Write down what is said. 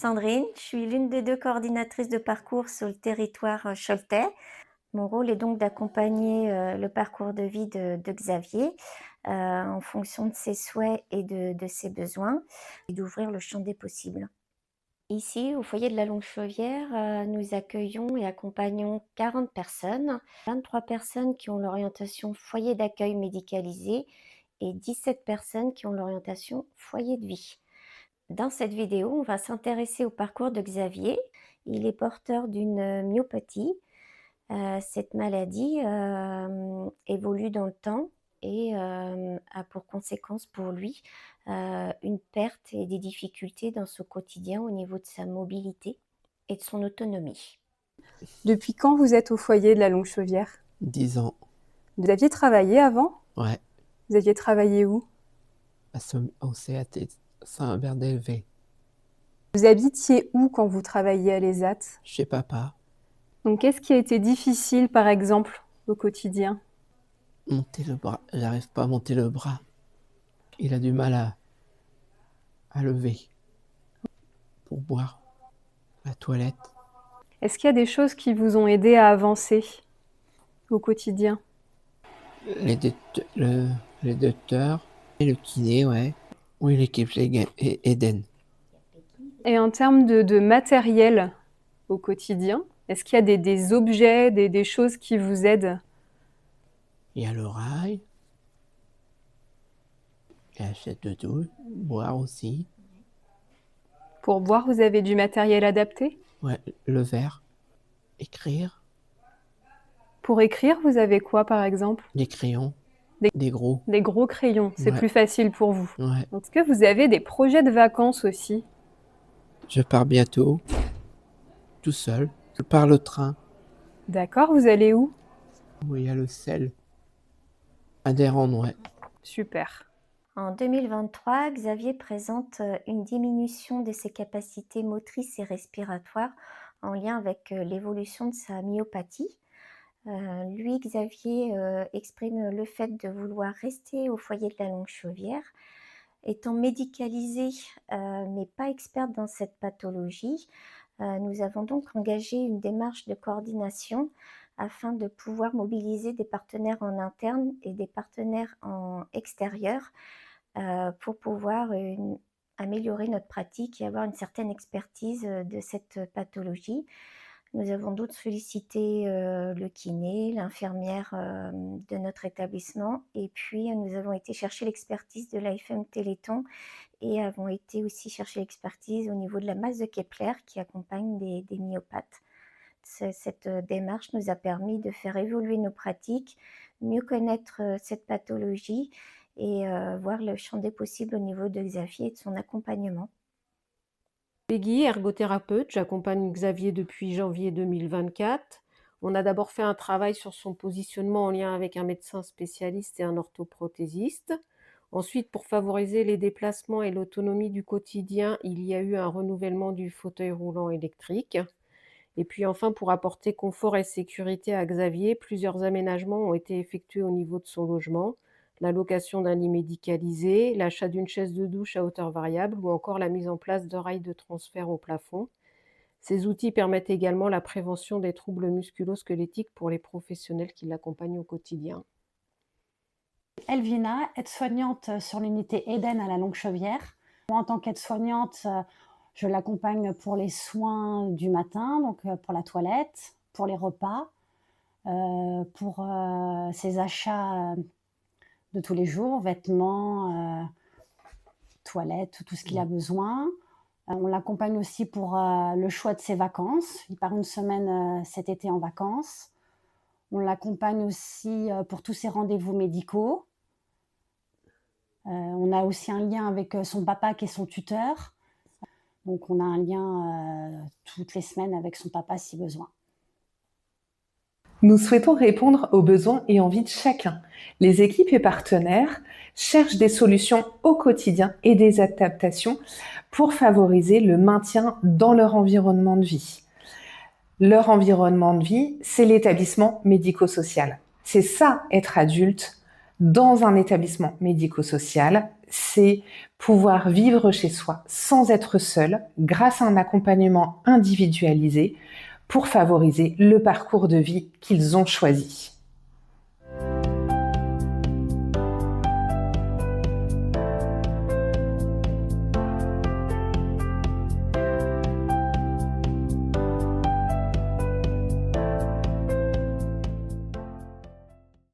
Sandrine, je suis l'une des 2 coordinatrices de parcours sur le territoire, choletais. Mon rôle est donc d'accompagner, le parcours de vie de Xavier, en fonction de ses souhaits et de ses besoins et d'ouvrir le champ des possibles. Ici, au foyer de la Longe-Chauvière, nous accueillons et accompagnons 40 personnes, 23 personnes qui ont l'orientation foyer d'accueil médicalisé et 17 personnes qui ont l'orientation foyer de vie. Dans cette vidéo, on va s'intéresser au parcours de Xavier. Il est porteur d'une myopathie. Cette maladie évolue dans le temps et a pour conséquence pour lui une perte et des difficultés dans son quotidien au niveau de sa mobilité et de son autonomie. Depuis quand vous êtes au foyer de la Longe-Chauvière? 10 ans, Vous aviez travaillé avant? ouais, Vous aviez travaillé où? au CAT Saint-Hubert-d'Elvée, Vous habitiez où quand vous travailliez à l'ESAT? chez papa. Donc qu'est-ce qui a été difficile par exemple au quotidien? Monter le bras, j'arrive pas à monter le bras. Il a du mal à lever pour boire, la toilette. Est-ce qu'il y a des choses qui vous ont aidé à avancer au quotidien? Les docteurs et le kiné, ouais. Oui, l'équipe Eden. Et en termes de matériel au quotidien, est-ce qu'il y a des objets, des choses qui vous aident? Il y a le rail, il y a la chaise de douche, boire aussi. Pour boire, vous avez du matériel adapté? Ouais, le verre, écrire, Pour écrire, vous avez quoi par exemple? des crayons, des gros. Des gros crayons, c'est Ouais. plus facile pour vous. Ouais. Est-ce que vous avez des projets de vacances aussi? Je pars bientôt, tout seul. Je pars le train, D'accord, vous allez où? où il y a le sel. Adhérent, ouais. Super. En 2023, Xavier présente une diminution de ses capacités motrices et respiratoires en lien avec l'évolution de sa myopathie. Lui, Xavier, exprime le fait de vouloir rester au foyer de la Longe-Chauvière. Étant médicalisé, mais pas experte dans cette pathologie, nous avons donc engagé une démarche de coordination afin de pouvoir mobiliser des partenaires en interne et des partenaires en extérieur pour pouvoir améliorer notre pratique et avoir une certaine expertise de cette pathologie. Nous avons donc sollicité le kiné, l'infirmière de notre établissement et puis nous avons été chercher l'expertise de l'AFM Téléthon et avons été aussi chercher l'expertise au niveau de la masse de Kepler qui accompagne des myopathes. Cette démarche nous a permis de faire évoluer nos pratiques, mieux connaître cette pathologie et voir le champ des possibles au niveau de Xavier et de son accompagnement. Peggy, ergothérapeute, j'accompagne Xavier depuis janvier 2024. On a d'abord fait un travail sur son positionnement en lien avec un médecin spécialiste et un orthoprothésiste. Ensuite, pour favoriser les déplacements et l'autonomie du quotidien, il y a eu un renouvellement du fauteuil roulant électrique. Et puis enfin, pour apporter confort et sécurité à Xavier, plusieurs aménagements ont été effectués au niveau de son logement. La location d'un lit médicalisé, l'achat d'une chaise de douche à hauteur variable ou encore la mise en place de rails de transfert au plafond. Ces outils permettent également la prévention des troubles musculo-squelettiques pour les professionnels qui l'accompagnent au quotidien. Elvina, aide-soignante sur l'unité Eden à la Longe-Chauvière. Moi, en tant qu'aide-soignante, je l'accompagne pour les soins du matin, donc pour la toilette, pour les repas, pour ses achats de tous les jours, vêtements, toilettes, tout ce qu'il a besoin. On l'accompagne aussi pour le choix de ses vacances. Il part une semaine cet été en vacances. On l'accompagne aussi pour tous ses rendez-vous médicaux. On a aussi un lien avec son papa qui est son tuteur. Donc on a un lien toutes les semaines avec son papa si besoin. Nous souhaitons répondre aux besoins et envies de chacun. Les équipes et partenaires cherchent des solutions au quotidien et des adaptations pour favoriser le maintien dans leur environnement de vie. Leur environnement de vie, c'est l'établissement médico-social. C'est ça, être adulte dans un établissement médico-social, c'est pouvoir vivre chez soi sans être seul grâce à un accompagnement individualisé pour favoriser le parcours de vie qu'ils ont choisi.